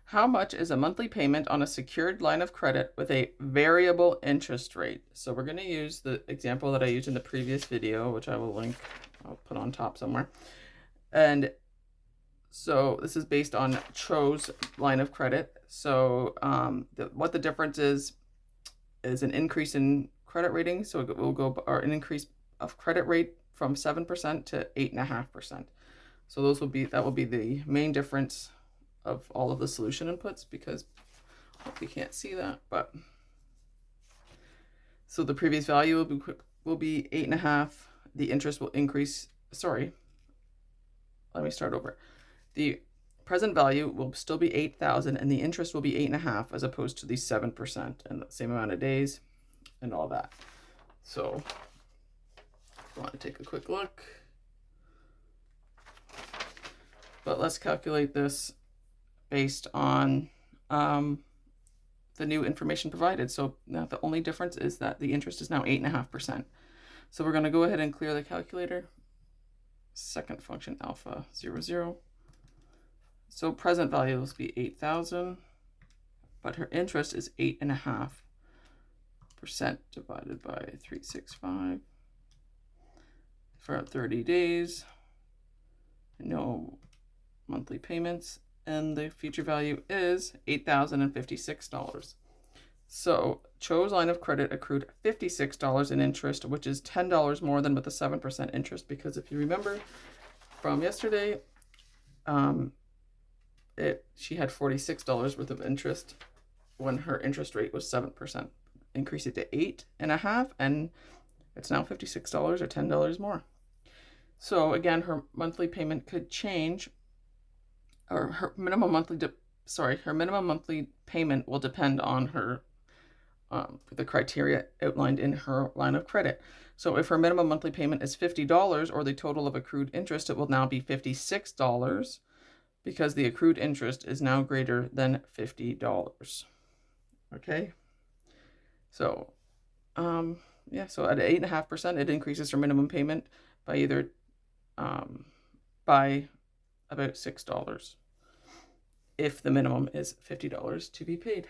How much is a monthly payment on a secured line of credit with a variable interest rate? So we're going to use the example that I used in the previous video, which I will link, I'll put on top somewhere. And so this is based on Cho's line of credit. So what the difference is an increase in credit rating. So it will go, or an increase of credit rate from 7% to 8.5%. So that will be the main difference of all of the solution inputs, because we can't see that, but so the previous value will be 8.5. The interest will increase. Sorry, let me start over. The present value will still be 8,000, and the interest will be 8.5, as opposed to the 7% and the same amount of days and all that. So I want to take a quick look, but let's calculate this based on the new information provided. So now the only difference is that the interest is now 8.5%. So we're going to go ahead and clear the calculator. Second function alpha 0, 0. So present value will be 8,000, but her interest is 8.5% divided by 365 for 30 days. No monthly payments. And the future value is $8,056. So Cho's line of credit accrued $56 in interest, which is $10 more than with the 7% interest, because if you remember from yesterday, she had $46 worth of interest when her interest rate was 7%. Increase it to 8.5, and it's now $56 or $10 more. So again, her monthly payment could change, or her minimum monthly payment will depend on her the criteria outlined in her line of credit. So if her minimum monthly payment is $50, or the total of accrued interest, it will now be $56, because the accrued interest is now greater than $50. Okay. So yeah, so at 8.5%, it increases her minimum payment by either by about $6, if the minimum is $50 to be paid.